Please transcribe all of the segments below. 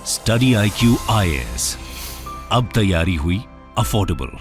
Study IQ IAS, अब तैयारी हुई अफोर्डेबल।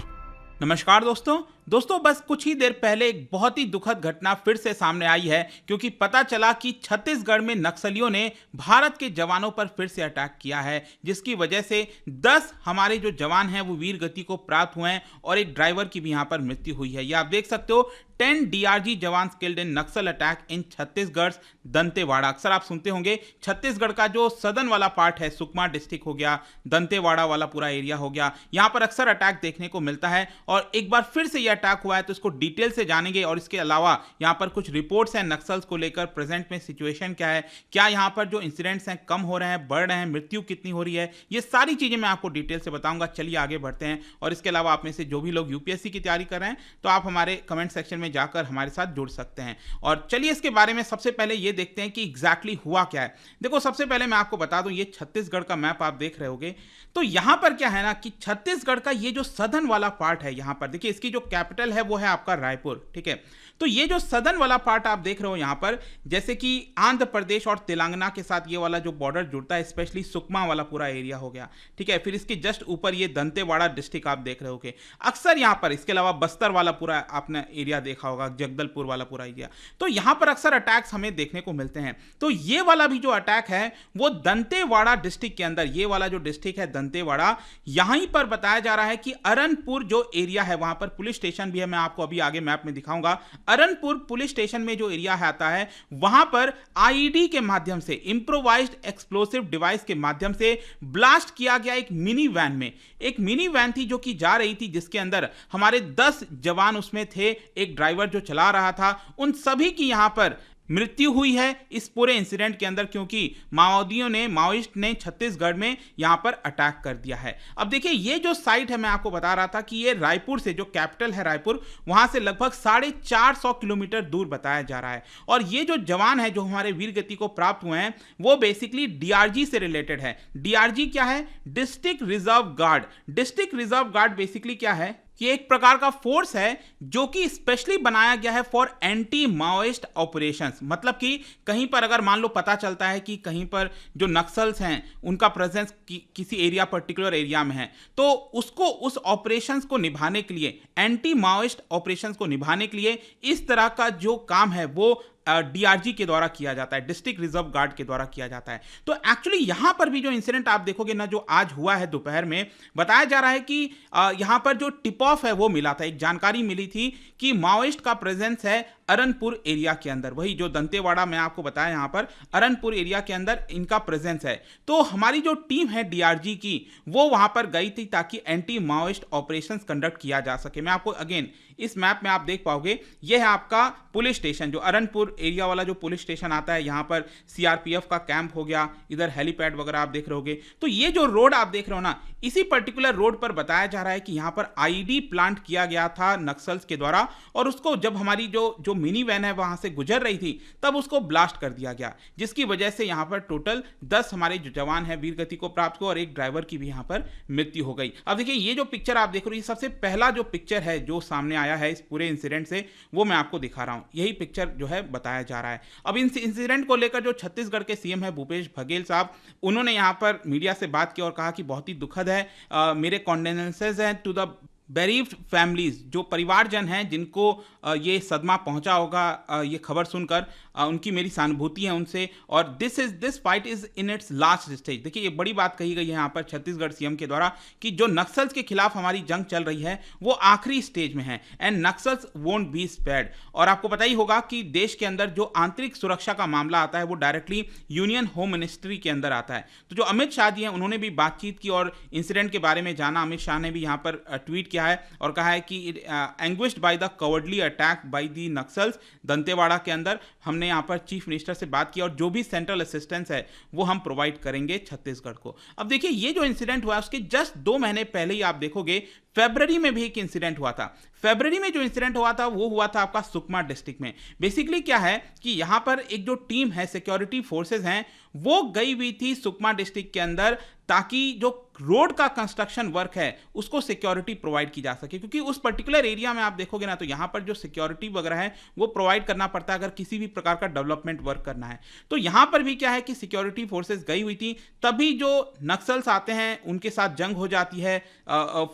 नमस्कार दोस्तों, बस कुछ ही देर पहले एक बहुत ही दुखद घटना फिर से सामने आई है, क्योंकि पता चला कि छत्तीसगढ़ में नक्सलियों ने भारत के जवानों पर फिर से अटैक किया है, जिसकी वजह से 10 हमारे जो जवान हैं वो वीर गति को प्राप्त हुए हैं और एक ड्राइवर की भी यहां पर मृत्यु हुई है। ये आप देख सकते हो, 10 DRG जवान killed in Naxal attack in Chhattisgarh Dantewada. अक्सर आप सुनते होंगे छत्तीसगढ़ का जो सदर्न वाला पार्ट है, सुकमा डिस्ट्रिक्ट हो गया, दंतेवाड़ा वाला पूरा एरिया हो गया, यहां पर अक्सर अटैक देखने को मिलता है और एक बार फिर से यह अटैक हुआ है, तो इसको डिटेल से जानेंगे। और इसके अलावा यहां पर कुछ रिपोर्ट्स हैं नक्सल्स को लेकर, प्रेजेंट में सिचुएशन क्या है, क्या यहां पर जो इंसिडेंट्स हैं कम हो रहे हैं, बढ़ रहे हैं, मृत्यु कितनी हो रही है, ये सारी चीजें मैं आपको डिटेल से बताऊंगा। चलिए आगे बढ़ते हैं। और इसके अलावा आप में से जो भी लोग यूपीएससी की तैयारी कर रहे हैं, तो आप हमारे कमेंट सेक्शन में जाकर हमारे साथ जुड़ सकते हैं। और चलिए इसके बारे में सबसे पहले ये देखते हैं कि एग्जैक्टली हुआ क्या है। देखो, सबसे पहले मैं आपको बता दूं, ये छत्तीसगढ़ का मैप आप देख रहे होगे, तो यहां पर क्या है ना कि छत्तीसगढ़ का ये जो सदर्न वाला पार्ट है, यहां पर देखिए इसकी जो कैपिटल है वो है आपका रायपुर, ठीक है। तो ये जो सदर्न वाला पार्ट आप देख रहे हो यहां पर, जैसे कि आंध्र प्रदेश और तेलंगाना के साथ ये वाला जो बॉर्डर जुड़ता है, स्पेशली सुकमा वाला पूरा एरिया हो गया, ठीक है। फिर इसके जस्ट ऊपर ये दंतेवाड़ा डिस्ट्रिक्ट आप देख रहे होगे अक्सर यहां पर। इसके अलावा बस्तर वाला पूरा आपने एरिया देखा होगा, जगदलपुर वाला पूरा एरिया, तो यहां पर अक्सर अटैक्स हमें देखने को मिलते हैं। तो ये वाला भी जो अटैक है वो दंतेवाड़ा डिस्ट्रिक्ट के अंदर, ये वाला जो डिस्ट्रिक्ट है दंतेवाड़ा, यहीं पर बताया जा रहा है कि अरनपुर जो एरिया है, वहां पर पुलिस स्टेशन भी है, मैं आपको अभी आगे मैप में दिखाऊंगा। अरनपुर पुलिस स्टेशन में जो एरिया आता है, वहां पर आईईडी के माध्यम से, इंप्रोवाइज्ड एक्सप्लोसिव डिवाइस के माध्यम से ब्लास्ट किया गया एक मिनी वैन में। एक मिनी वैन थी जो कि जा रही थी, जिसके अंदर हमारे 10 जवान उसमें थे, एक ड्राइवर जो चला रहा था, उन सभी की यहां पर मृत्यु हुई है इस पूरे इंसिडेंट के अंदर, क्योंकि माओइस्ट ने छत्तीसगढ़ में यहां पर अटैक कर दिया है। अब देखिए, ये जो साइट है, मैं आपको बता रहा था कि ये रायपुर से, जो कैपिटल है रायपुर, वहां से लगभग 450 किलोमीटर दूर बताया जा रहा है। और ये जो जवान है जो हमारे वीर गति को प्राप्त हुए हैं, वो बेसिकली डीआरजी से रिलेटेड है। डीआरजी क्या है? District reserve guard. District reserve guard basically क्या है कि एक प्रकार का फोर्स है जो कि स्पेशली बनाया गया है फॉर एंटी माओइस्ट ऑपरेशंस। मतलब कि कहीं पर अगर मान लो पता चलता है कि कहीं पर जो नक्सल्स हैं उनका प्रेजेंस किसी एरिया, पर्टिकुलर एरिया में है, तो उसको, उस ऑपरेशंस को निभाने के लिए, एंटी माओइस्ट ऑपरेशंस को निभाने के लिए इस तरह का जो काम है वो डीआरजी के द्वारा किया जाता है, डिस्ट्रिक्ट रिजर्व गार्ड के द्वारा किया जाता है। तो एक्चुअली यहां पर भी जो इंसिडेंट आप देखोगे ना, जो आज हुआ है दोपहर में, बताया जा रहा है कि यहां पर जो टिप ऑफ है वो मिला था, एक जानकारी मिली थी कि माओइस्ट का प्रेजेंस है अरनपुर एरिया के अंदर। वही जो दंतेवाड़ा मैं आपको बताया, यहां पर अरनपुर एरिया के अंदर इनका प्रेजेंस है। तो हमारी जो टीम है डीआरजी की, वो वहां पर गई थी ताकि एंटी माओइस्ट ऑपरेशंस कंडक्ट किया जा सके। मैं आपको अगेन इस मैप में आप देख पाओगे, यह है आपका पुलिस स्टेशन, जो अरनपुर एरिया वाला जो पुलिस स्टेशन आता है, यहां पर सीआरपीएफ का कैंप हो गया, इधर हेलीपैड वगैरह आप देख रहे होगे। तो ये जो रोड आप देख रहे हो ना, इसी पर्टिकुलर रोड पर बताया जा रहा है कि यहां पर आईईडी प्लांट किया गया था नक्सल्स के द्वारा, और उसको जब हमारी जो मिनी वैन है वहां से गुजर रही थी, तब उसको ब्लास्ट कर दिया गया, जिसकी वजह से यहां पर टोटल 10 हमारे जो जवान हैं वीर गति को प्राप्त हुए और एक ड्राइवर की भी यहां पर मृत्यु हो गई। अब देखिए, ये जो पिक्चर आप देख रहे हो, ये सबसे पहला जो पिक्चर है जो सामने आया है इस पूरे इंसिडेंट से, वो मैं आपको दिखा रहा हूं। यही पिक्चर जो है बताया जा रहा है। अब इन इंसिडेंट को लेकर जो छत्तीसगढ़ के सीएम है भूपेश बघेल साहब, उन्होंने यहां पर मीडिया से बात की और कहा कि बहुत ही दुखद है, मेरे कॉन्डोलेंसेस हैं टू द बेरीफ्ड फैमिलीज, जो परिवारजन हैं जिनको ये सदमा पहुंचा होगा ये खबर सुनकर, उनकी मेरी सहानुभूति है उनसे, और this fight is in its last stage. देखिए, ये बड़ी बात कही गई है यहाँ पर छत्तीसगढ़ सीएम के द्वारा कि जो नक्सल्स के खिलाफ हमारी जंग चल रही है वो आखिरी स्टेज में है, and Naxals won't be spared. और आपको पता ही होगा कि देश के अंदर जो आंतरिक सुरक्षा का मामला आता है वो डायरेक्टली यूनियन होम मिनिस्ट्री के अंदर आता है। तो जो अमित शाह जी हैं, उन्होंने भी बातचीत की और इंसिडेंट के बारे में जाना। अमित शाह ने भी यहाँ पर ट्वीट किया है और कहा है कि anguished by the cowardly attack by the Naxals Dantewada के अंदर, हमने यहाँ पर चीफ मिनिस्टर से बात की और जो भी सेंट्रल असिस्टेंस है वो हम प्रोवाइड करेंगे छत्तीसगढ़ को। अब देखिए, ये जो इंसिडेंट हुआ उसके जस्ट 2 महीने पहले ही आप देखोगे फरवरी में भी एक इंसिडेंट हुआ था। फरवरी में जो इंसिडेंट हुआ था वो हुआ था आपका सुकमा डिस्ट्रिक्ट में। बेसिकली क्या है कि यहां पर एक जो टीम है, सिक्योरिटी फोर्सेस हैं, वो गई हुई थी सुकमा डिस्ट्रिक्ट के अंदर ताकि जो रोड का कंस्ट्रक्शन वर्क है उसको सिक्योरिटी प्रोवाइड की जा सके, क्योंकि उस पर्टिकुलर एरिया में आप देखोगे ना तो यहाँ पर जो सिक्योरिटी वगैरह है वो प्रोवाइड करना पड़ता है अगर किसी भी प्रकार का डेवलपमेंट वर्क करना है। तो यहाँ पर भी क्या है कि सिक्योरिटी फोर्सेस गई हुई थी, तभी जो नक्सल्स आते हैं उनके साथ जंग हो जाती है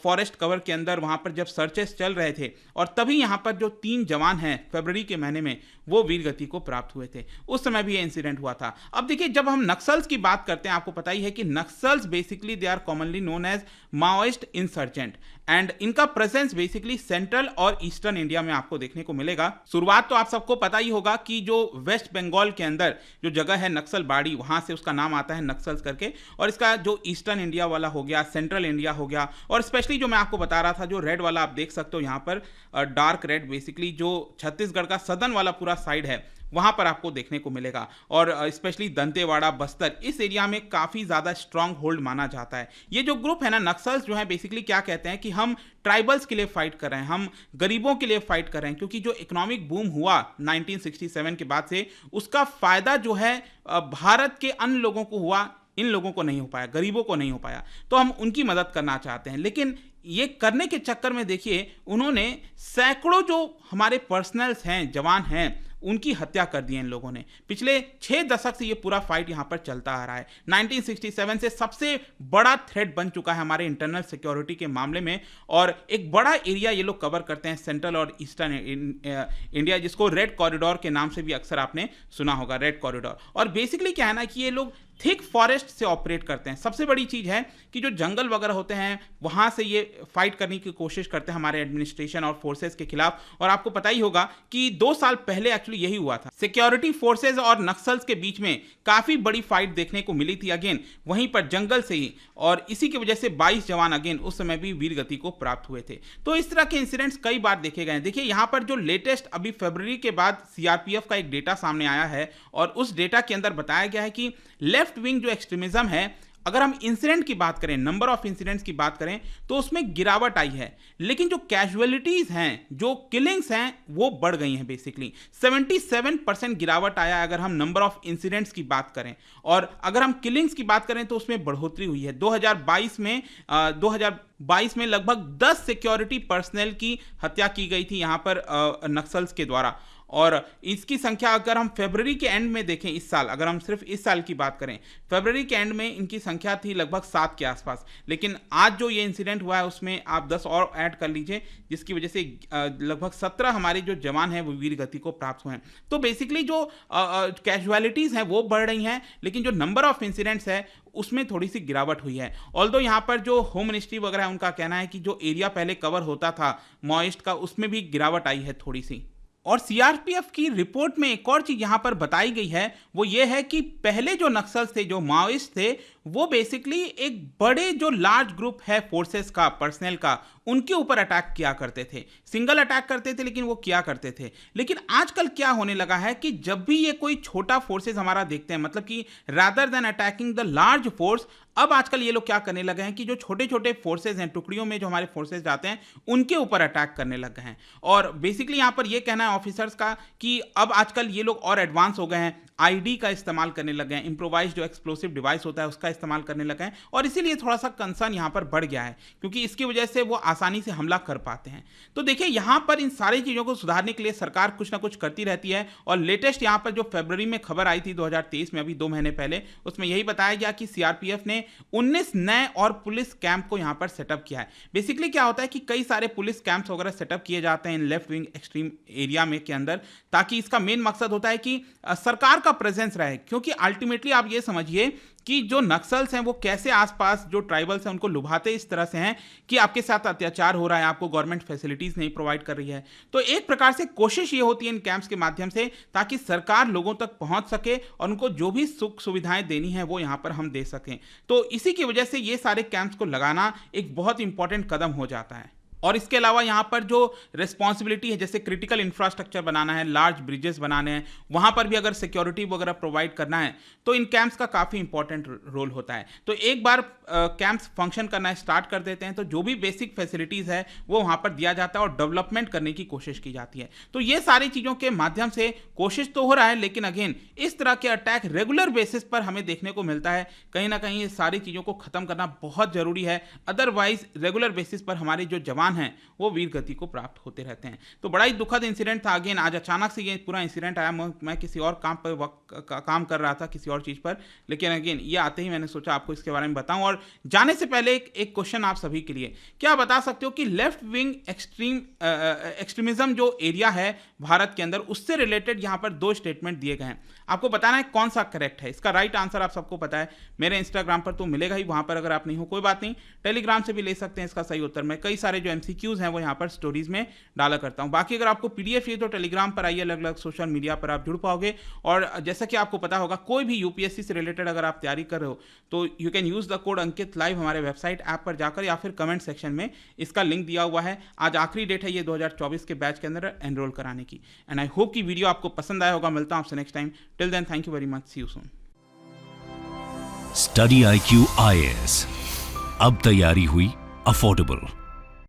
फॉरेस्ट कवर के अंदर, वहाँ पर जब सर्चेस चल रहे थे, और तभी यहाँ पर जो 3 जवान हैं फरवरी के महीने में वो वीरगति को प्राप्त हुए थे। उस समय भी ये इंसिडेंट हुआ था। अब देखिए, जब हम नक्सल्स की बात करते हैं, आपको पता ही है कि Naxals basically they are commonly known as Maoist insurgent, and इनका प्रेजेंस बेसिकली सेंट्रल और ईस्टर्न इंडिया में आपको देखने को मिलेगा। शुरुआत तो आप सबको पता ही होगा कि जो वेस्ट बंगाल के अंदर जो जगह है नक्सलबाड़ी, वहां से उसका नाम आता है नक्सल्स करके, और इसका जो ईस्टर्न इंडिया वाला हो गया, सेंट्रल इंडिया हो गया, और स्पेशली जो मैं आपको बता रहा था जो रेड वाला आप देख सकते हो यहाँ पर डार्क रेड, बेसिकली जो छत्तीसगढ़ का सदर्न वाला पूरा साइड है वहां पर आपको देखने को मिलेगा, और स्पेशली दंतेवाड़ा, बस्तर, इस एरिया में काफी ज्यादा स्ट्रांग होल्ड माना जाता है। ये जो ग्रुप है ना नक्सल्स जो है बेसिकली क्या कहते हैं कि हम ट्राइबल्स के लिए फाइट कर रहे हैं, हम गरीबों के लिए फाइट कर रहे हैं, क्योंकि जो इकोनॉमिक बूम हुआ 1967 के बाद से उसका फायदा जो है भारत के अन्य लोगों को हुआ, इन लोगों को नहीं हो पाया, गरीबों को नहीं हो पाया, तो हम उनकी मदद करना चाहते हैं। लेकिन ये करने के चक्कर में देखिए उन्होंने सैकड़ों जो हमारे पर्सनल्स हैं, जवान हैं, उनकी हत्या कर दी इन लोगों ने। पिछले 6 दशक से ये पूरा फाइट यहां पर चलता आ रहा है। 1967 से सबसे बड़ा थ्रेट बन चुका है हमारे इंटरनल सिक्योरिटी के मामले में, और एक बड़ा एरिया ये लोग कवर करते हैं, सेंट्रल और ईस्टर्न इंडिया, जिसको रेड कॉरिडोर के नाम से भी अक्सर आपने सुना होगा, रेड कॉरिडोर। और बेसिकली क्या है ना कि ये लोग थिक फॉरेस्ट से ऑपरेट करते हैं। सबसे बड़ी चीज है कि जो जंगल वगैरह होते हैं वहां से ये फाइट करने की कोशिश करते हैं हमारे एडमिनिस्ट्रेशन और फोर्सेस के खिलाफ। और आपको पता ही होगा कि 2 साल पहले एक्चुअली यही हुआ था, सिक्योरिटी फोर्सेस और नक्सल्स के बीच में काफी बड़ी फाइट देखने को मिली थी, अगेन वहीं पर जंगल से ही, और इसी की वजह से 22 जवान अगेन उस समय भी वीरगति को प्राप्त हुए थे। तो इस तरह के इंसिडेंट्स कई बार देखे गए हैं। देखिए यहां पर जो लेटेस्ट अभी फरवरी के बाद सीआरपीएफ का एक डेटा सामने आया है, और उस डेटा के अंदर बताया गया है कि लेफ्ट विंग जो एक्सट्रीमिज्म है, अगर हम इंसिडेंट की बात करें, नंबर ऑफ इंसिडेंट्स की बात करें, तो उसमें गिरावट आई है, लेकिन जो कैजुअलिटीज हैं, जो किलिंग्स हैं, वो बढ़ गई हैं। बेसिकली 77% गिरावट आया अगर हम नंबर ऑफ इंसिडेंट्स की बात करें, और अगर हम किलिंग्स की बात करें तो उसमें बढ़ोतरी हुई है। 2022 में लगभग 10 सिक्योरिटी पर्सनल की हत्या की गई थी यहां पर नक्सल्स के द्वारा, और इसकी संख्या अगर हम फरवरी के एंड में देखें, इस साल अगर हम सिर्फ इस साल की बात करें, फरवरी के एंड में इनकी संख्या थी लगभग 7 के आसपास। लेकिन आज जो ये इंसिडेंट हुआ है उसमें आप 10 और ऐड कर लीजिए, जिसकी वजह से लगभग 17 हमारे जो जवान हैं वो वीरगति को प्राप्त हुए हैं। तो बेसिकली जो कैजुअलिटीज हैं वो बढ़ रही हैं, लेकिन जो नंबर ऑफ इंसिडेंट्स है उसमें थोड़ी सी गिरावट हुई है। ऑल्दो यहाँ पर जो होम मिनिस्ट्री वगैरह है उनका कहना है कि जो एरिया पहले कवर होता था माओइस्ट का, उसमें भी गिरावट आई है थोड़ी सी। और सीआरपीएफ की रिपोर्ट में एक और चीज यहां पर बताई गई है, वो ये है कि पहले जो नक्सल्स थे, जो माओइस्ट थे, वो बेसिकली एक बड़े जो लार्ज ग्रुप है फोर्सेस का, पर्सनल का, उनके ऊपर अटैक किया करते थे। सिंगल अटैक करते थे लेकिन वो किया करते थे। लेकिन आजकल क्या होने लगा है कि जब भी ये कोई छोटा फोर्सेस हमारा देखते हैं, मतलब कि rather than attacking the large force, अब आजकल ये लोग क्या करने लगे हैं कि जो छोटे छोटे फोर्सेस हैं, टुकड़ियों में जो हमारे फोर्सेस जाते हैं, उनके ऊपर अटैक करने लग गए हैं। और बेसिकली यहाँ पर ये कहना है ऑफिसर्स का कि अब आजकल ये लोग और एडवांस हो गए हैं, आईडी का इस्तेमाल करने लगे हैं, इंप्रोवाइज जो एक्सप्लोसिव डिवाइस होता है उसका इस्तेमाल करने लगे हैं, और इसीलिए थोड़ा सा कंसर्न यहाँ पर बढ़ गया है, क्योंकि इसकी वजह से वो आसानी से हमला कर पाते हैं। तो देखिए यहाँ पर इन सारी चीज़ों को सुधारने के लिए सरकार कुछ ना कुछ करती रहती है, और लेटेस्ट यहाँ पर जो फरवरी में खबर आई थी 2023 में, अभी 2 महीने पहले, उसमें यही बताया गया कि सीआरपीएफ ने 19 नए और पुलिस कैंप को यहाँ पर सेटअप किया है। बेसिकली क्या होता है कि कई सारे पुलिस कैंप्स वगैरह सेटअप किए जाते हैं in left wing extreme area में के अंदर, ताकि इसका मेन मकसद होता है कि सरकार का प्रेजेंस रहे, क्योंकि अल्टीमेटली आप ये समझिए कि जो नक्सल्स हैं वो कैसे आसपास जो ट्राइबल्स हैं उनको लुभाते इस तरह से हैं कि आपके साथ अत्याचार हो रहा है, आपको गवर्नमेंट फैसिलिटीज नहीं प्रोवाइड कर रही है। तो एक प्रकार से कोशिश ये होती है इन कैंप्स के माध्यम से, ताकि सरकार लोगों तक पहुंच सके और उनको जो भी सुख सुविधाएं देनी है वो यहाँ पर हम दे सकें। तो इसी की वजह से ये सारे कैंप्स को लगाना एक बहुत इंपॉर्टेंट कदम हो जाता है। और इसके अलावा यहाँ पर जो रिस्पॉन्सिबिलिटी है, जैसे क्रिटिकल इंफ्रास्ट्रक्चर बनाना है, लार्ज ब्रिजेस बनाने हैं, वहाँ पर भी अगर सिक्योरिटी वगैरह प्रोवाइड करना है तो इन कैंप्स का काफ़ी इंपॉर्टेंट रोल होता है। तो एक बार कैंप्स फंक्शन करना स्टार्ट कर देते हैं तो जो भी बेसिक फैसिलिटीज़ है वो वहाँ पर दिया जाता है और डेवलपमेंट करने की कोशिश की जाती है। तो ये सारी चीज़ों के माध्यम से कोशिश तो हो रहा है, लेकिन अगेन इस तरह के अटैक रेगुलर बेसिस पर हमें देखने को मिलता है। कहीं ना कहीं ये सारी चीज़ों को ख़त्म करना बहुत ज़रूरी है, अदरवाइज रेगुलर बेसिस पर हमारे जो जवान हैं वो वीर गति को प्राप्त होते रहते हैं। तो बड़ा ही दुखद इंसिडेंट था। अगेन आज अचानक से ये पूरा इंसिडेंट आया, मैं किसी और काम पर काम कर रहा था किसी और चीज़ पर, लेकिन अगेन ये आते ही मैंने सोचा आपको इसके बारे में बताऊं। और जाने से पहले एक क्वेश्चन आप सभी के लिए, क्या बता सकते हो कि लेफ्ट विंग एक्सट्रीमिज्म जो एरिया है भारत के अंदर, उससे रिलेटेड यहाँ पर 2 स्टेटमेंट दिए गए हैं। आपको बताना है कौन सा करेक्ट है। इसका राइट आंसर आप सबको पता है, मेरे इंस्टाग्राम पर तो मिलेगा ही, वहाँ पर अगर आप नहीं हो कोई बात नहीं, टेलीग्राम से भी ले सकते हैं इसका सही उत्तर। मैं कई सारे जो MCQs हैं वो यहाँ पर स्टोरीज में डाला करता हूँ। बाकी अगर आपको PDF चाहिए तो टेलीग्राम पर आइए, अलग अलग सोशल मीडिया पर आप जुड़ पाओगे। और जैसा कि आपको पता होगा, कोई भी UPSC से रिलेटेड अगर आप तैयारी कर रहे हो तो you can use the code Ankit live हमारे वेबसाइट ऐप पर जाकर, या फिर कमेंट सेक्शन में इसका लिंक दिया हुआ है। आज आखिरी डेट है ये 2024 के बैच के अंदर एनरोल कराने की। एंड आई होप कि वीडियो आपको पसंद आया होगा। मिलता हूँ आपसे next time. Till then thank you very much, see you soon. Study IQ IAS, अब तैयारी हुई अफोर्डेबल।